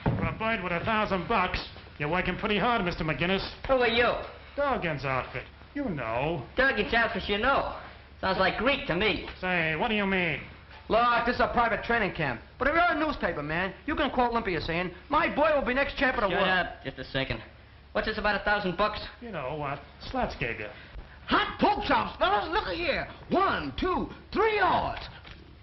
For a bird with $1,000, you're working pretty hard, Mr. McGinnis. Who are you? Dorgan's outfit. You know. Turkey's outfit, you know. Sounds like Greek to me. Say, what do you mean? Look, this is a private training camp. But if you're a newspaper man, you can quote Olympia saying, my boy will be next champ of the Shut world. up. Just a second. What's this about $1,000? You know what? Slats gave you. Hot pork chops, fellas. Look at here. 1, 2, 3 yards.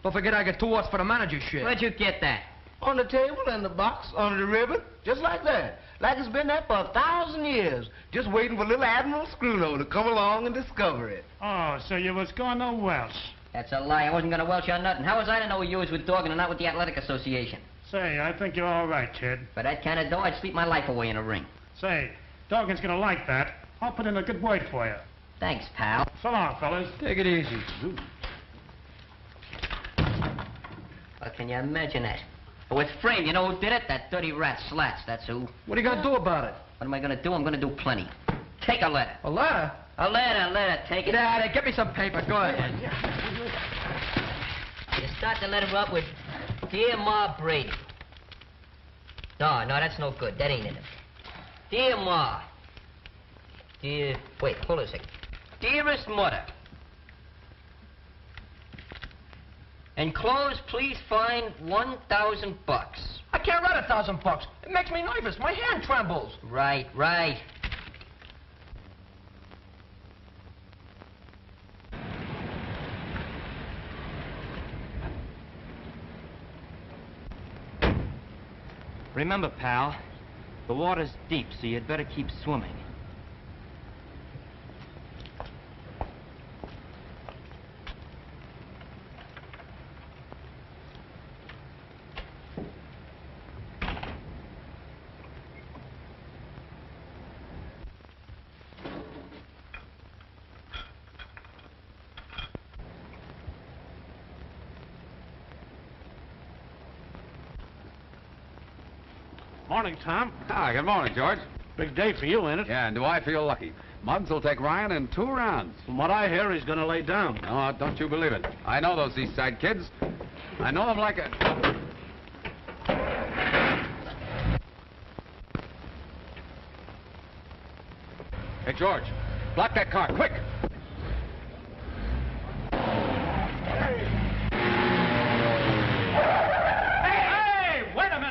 Don't forget I get 2 odds for the manager shit. Where'd you get that? On the table and the box, under the ribbon. Just like that. Like it's been there for 1,000 years. Just waiting for little Admiral Scruno to come along and discover it. Oh, so you was going to Welsh. That's a lie. I wasn't going to welch on nothing. How was I to know you was with Dorgan and not with the Athletic Association? Say, I think you're all right, kid. For that kind of dough, I'd sleep my life away in a ring. Say, Dorgan's gonna like that. I'll put in a good word for you. Thanks, pal. So long, fellas. Take it easy. Well, can you imagine that? Oh, it's framed. You know who did it? That dirty rat Slats. That's who. What are you gonna do about it? What am I going to do? I'm going to do plenty. Take a letter. A letter? A letter. Take it. Daddy, get me some paper. Go ahead. You start the letter up with, Dear Ma Brady. No, that's no good. That ain't in it. Dear Ma. Wait, hold on a second. Dearest Mother. Enclosed, please find $1,000. I can't write $1,000. It makes me nervous. My hand trembles. Right. Remember, pal, the water's deep, so you'd better keep swimming. Morning, Tom. Ah, good morning, George. Big day for you, ain't it? Yeah, and do I feel lucky? Muggs will take Ryan in 2 rounds. From what I hear, he's going to lay down. No, don't you believe it. I know those East Side kids. I know them like a... Hey, George, block that car, quick! Hey, wait a minute!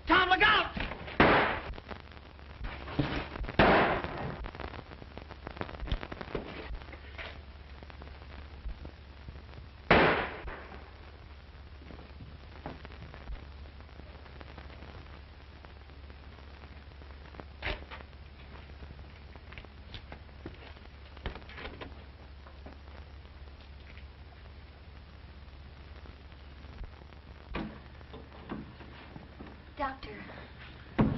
Tom, look out! Doctor,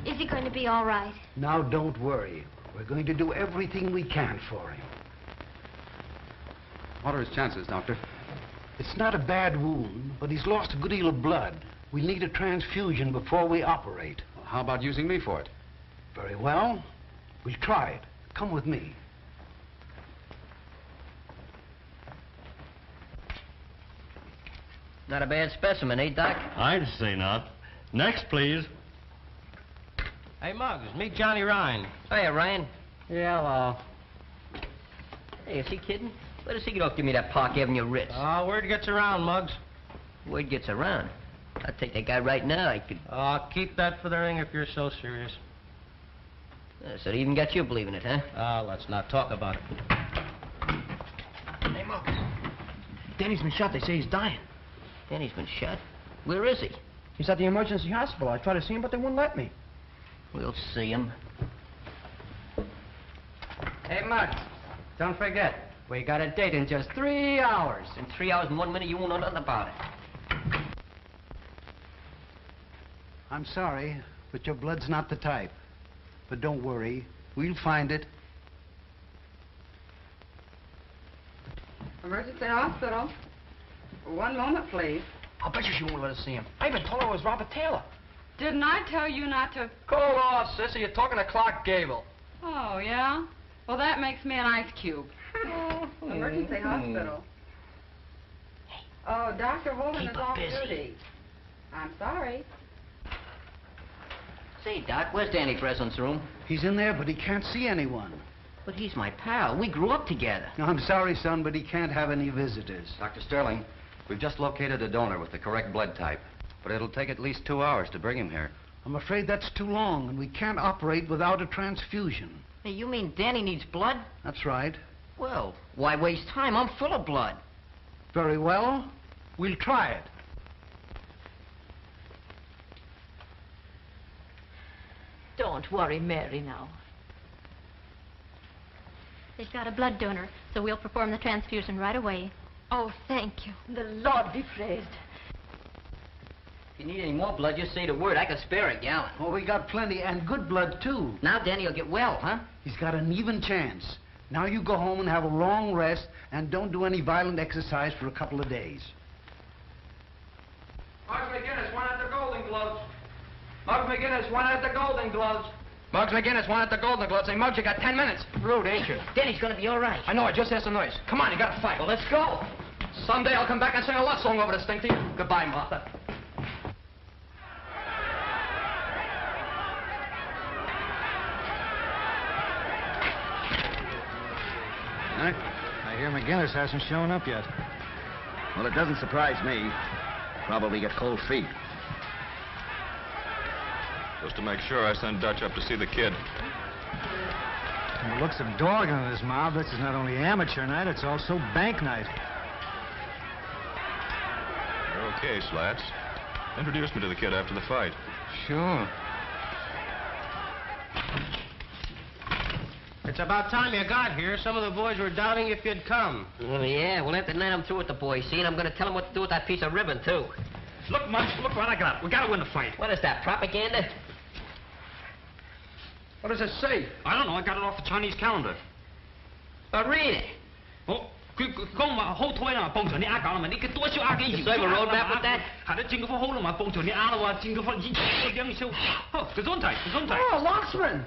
is he going to be all right? Now, don't worry. We're going to do everything we can for him. What are his chances, Doctor? It's not a bad wound, but he's lost a good deal of blood. We'll need a transfusion before we operate. Well, how about using me for it? Very well. We'll try it. Come with me. Not a bad specimen, eh, Doc? I'd say not. Next, please. Hey, Muggs, meet Johnny Ryan. Hiya, Ryan. Yeah, well. Hey, is he kidding? Let us see you don't give me that Park Avenue Ritz. Word gets around, Muggs. Word gets around. I'd take that guy right now. I could... Keep that for the ring if you're so serious. So they even got you believing it, huh? Let's not talk about it. Hey, Muggs. Danny's been shot. They say he's dying. Danny's been shot? Where is he? He's at the emergency hospital. I tried to see him, but they wouldn't let me. We'll see him. Hey, Muggs, don't forget, we got a date in just 3 hours. In 3 hours and 1 minute, you won't know nothing about it. I'm sorry, but your blood's not the type. But don't worry. We'll find it. Emergency hospital. 1 moment, please. I'll bet you she won't let us see him. I even told her it was Robert Taylor. Didn't I tell you not to... Cool off, sissy. You're talking to Clark Gable. Oh, yeah? Well, that makes me an ice cube. Emergency hospital. Oh, Dr. Holden is off duty. I'm sorry. Say, Doc, where's Danny Breslin's room? He's in there, but he can't see anyone. But he's my pal. We grew up together. I'm sorry, son, but he can't have any visitors. Dr. Sterling, we've just located a donor with the correct blood type. But it'll take at least 2 hours to bring him here. I'm afraid that's too long, and we can't operate without a transfusion. Hey, you mean Danny needs blood? That's right. Well, why waste time? I'm full of blood. Very well. We'll try it. Don't worry, Mary, now. They've got a blood donor, so we'll perform the transfusion right away. Oh, thank you. The Lord be praised. If you need any more blood, just say the word. I can spare a gallon. Oh, we got plenty, and good blood, too. Now Danny will get well, huh? He's got an even chance. Now you go home and have a long rest, and don't do any violent exercise for a couple of days. Muggs McGinnis wanted the Golden Gloves. Muggs McGinnis wanted the Golden Gloves. Muggs McGinnis wanted the Golden Gloves. Say, Muggs, you got 10 minutes. Rude, ain't you? Danny's gonna be all right. I know, I just heard some noise. Come on, you gotta fight. Well, let's go. Someday I'll come back and sing a love song over this thing to you. Goodbye, Martha. I hear McGinnis hasn't shown up yet. Well, it doesn't surprise me. Probably got cold feet. Just to make sure, I sent Dutch up to see the kid. From the looks of dog in his mouth, this is not only amateur night, it's also bank night. You're okay, Slats. Introduce me to the kid after the fight. Sure. It's about time you got here. Some of the boys were doubting if you'd come. Well, yeah, well, after tonight I'm through with the boys, see, and I'm gonna tell them what to do with that piece of ribbon, too. Look, Muggs, look what I got. We gotta win the fight. What is that, propaganda? What does it say? I don't know. I got it off the Chinese calendar. Read it. Oh, 講話好推啦，幫助你啱講啦嘛，你嘅多少啱嘅嘢。So I have a roadmap with that? 係你整個好啦嘛，幫助你啱啦話，整個方以前兩少。哦，Gesundheit, Gesundheit. Oh, Locksman!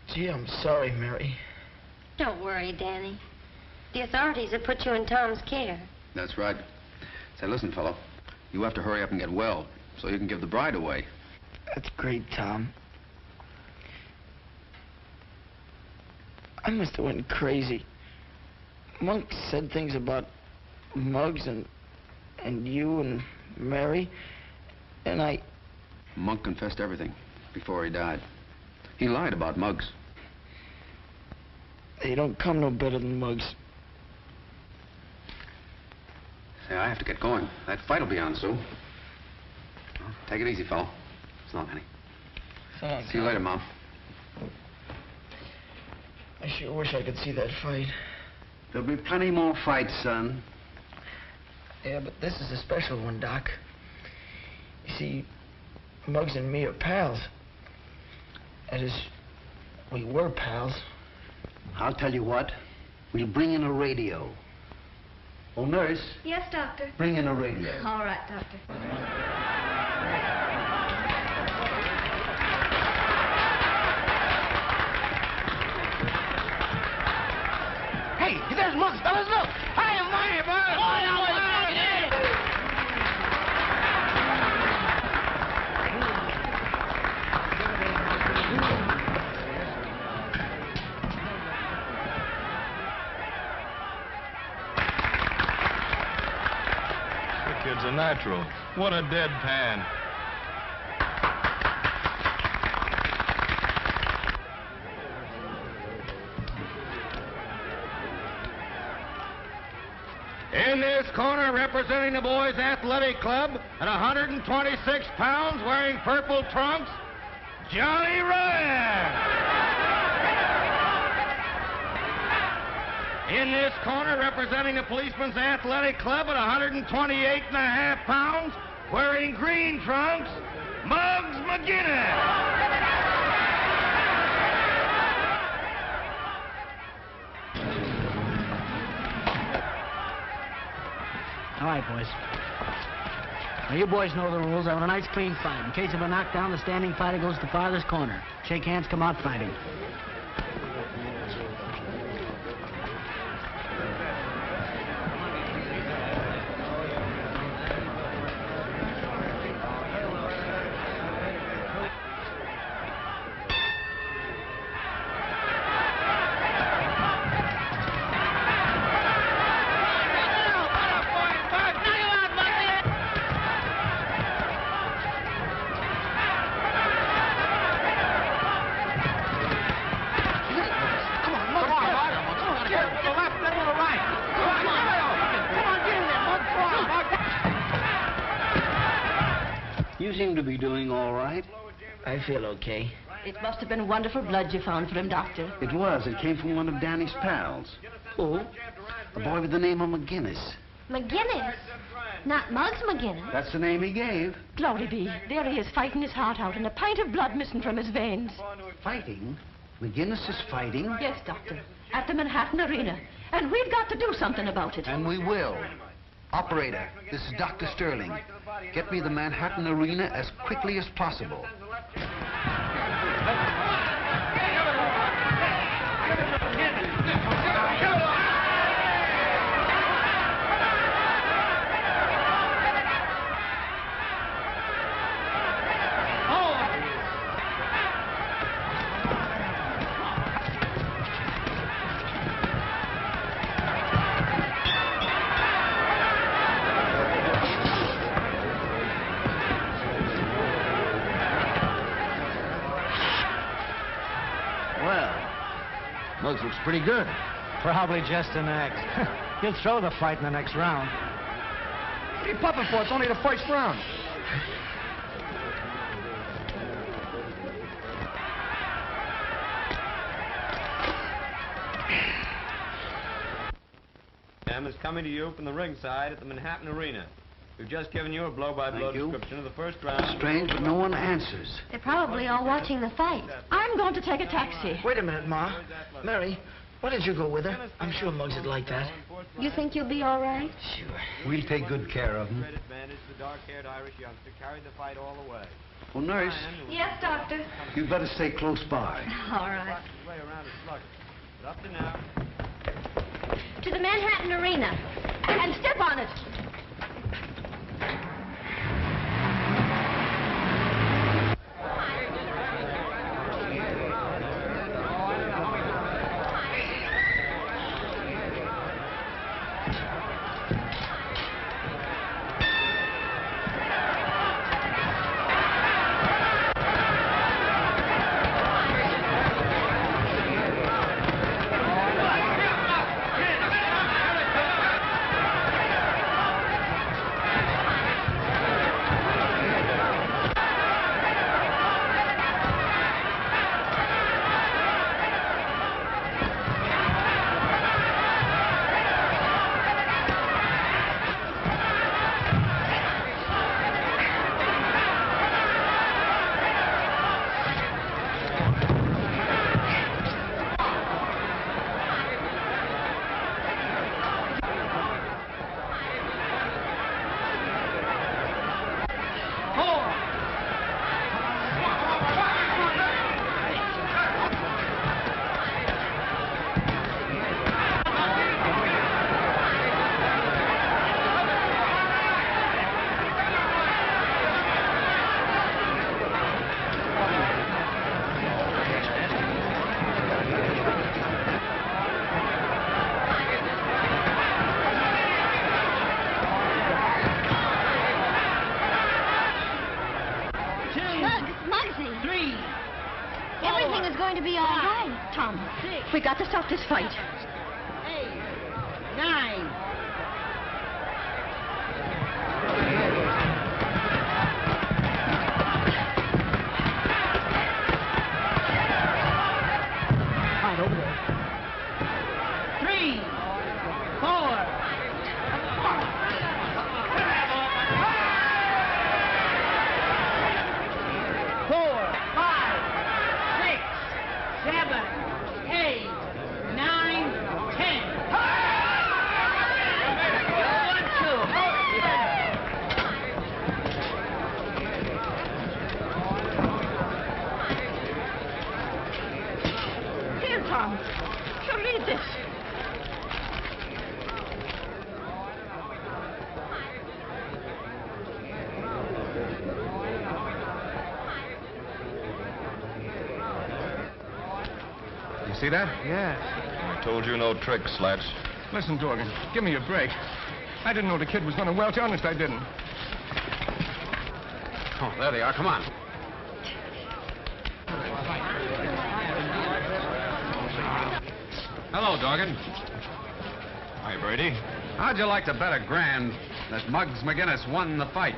Gee, I'm sorry, Mary. Don't worry, Danny. The authorities have put you in Tom's care. That's right. Say, listen, fellow. You have to hurry up and get well so you can give the bride away. That's great, Tom. I must have went crazy. Monk said things about Muggs and you and Mary, and I... Monk confessed everything before he died. He lied about Muggs. They don't come no better than Muggs. Say, I have to get going. That fight will be on soon. Well, take it easy, fellow. So long, honey. So long, See you later, Mom. I sure wish I could see that fight. There'll be plenty more fights, son. Yeah, but this is a special one, Doc. You see, Muggs and me are pals. That is, we were pals. I'll tell you what. We'll bring in a radio. Oh, nurse, Yes, Doctor. bring in a radio. All right, Doctor. Hey, there's Muggs, fellas, look! Hi, I'm money, boys! The kid's a natural. What a deadpan. In this corner, representing the boys' athletic club, at 126 pounds, wearing purple trunks, Johnny Ryan. In this corner, representing the policeman's athletic club, at 128.5 pounds, wearing green trunks, Muggs McGinnis. All right, boys. Now, you boys know the rules. I want a nice, clean fight. In case of a knockdown, the standing fighter goes to the farthest corner. Shake hands, come out fighting. You seem to be doing all right. I feel okay. It must have been wonderful blood you found for him, Doctor. It was. It came from one of Danny's pals. Who? A boy with the name of McGinnis. McGinnis? Not Muggs McGinnis. That's the name he gave. Glory be. There he is, fighting his heart out, and a pint of blood missing from his veins. Fighting? McGinnis is fighting? Yes, Doctor. At the Manhattan Arena. And we've got to do something about it. And we will. Operator, this is Dr. Sterling. Get me the Manhattan Arena as quickly as possible. Muggs looks pretty good. Probably just an act. He'll throw the fight in the next round. What are you puffing for? It's only the first round. Sam is coming to you from the ringside at the Manhattan Arena. We've just given you a blow-by-blow description of the first round. Strange, but no one answers. They're probably all watching the fight. I'm going to take a taxi. Wait a minute, Ma. Mary, why don't you go with her? I'm sure Muggs would like that. You think you'll be all right? Sure. We'll take good care of him. Great advantage, the dark-haired Irish youngster carried the fight all the way. Well, nurse, Yes, Doctor. you'd better stay close by. All right. Way around is sluggish. But up to now, To the Manhattan Arena. And step on it. Everything is going to be all right. Tom, we got to stop this fight. 8, 9. Right over there. 3, 4. 4, 5, 6, 7, 8, 9, 10. 1, 2. Here, Tom. So read this. You see that? Yes. I told you no tricks, Slatch. Listen, Dorgan, give me a break. I didn't know the kid was going to welch. Honest, I didn't. Oh, there they are. Come on. Hello, Dorgan. Hi, Brady. How'd you like to bet $1,000 that Muggs McGinnis won the fight?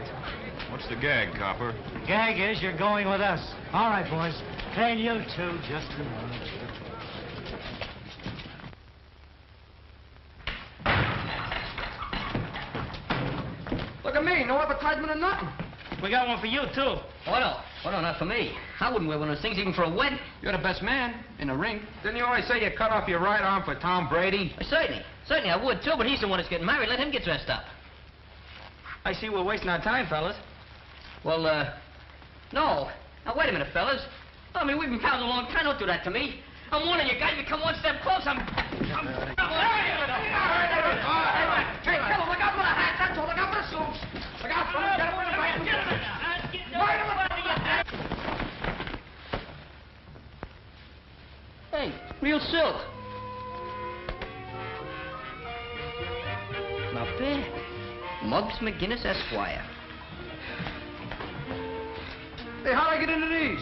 What's the gag, copper? Gag is you're going with us. All right, boys. And you too, just a moment. Look at me, no advertisement or nothing. We got one for you, too. Oh, no. Oh, no, not for me. I wouldn't wear one of those things even for a wedding. You're the best man in the ring. Didn't you always say you cut off your right arm for Tom Brady? Certainly I would, too, but he's the one that's getting married. Let him get dressed up. I see we're wasting our time, fellas. Well, no. Now, wait a minute, fellas. I mean, we've been pals a long time. Don't do that to me. I'm warning you guys. If you come one step close, I'm... Hey, fellas, look out for the hat. That's all. Look out for the suits. Look out for them. Get him in the back. Get him in the back. Hey, real silk. Not bad. Muggs McGinnis, Esquire. Hey, how'd I get into these?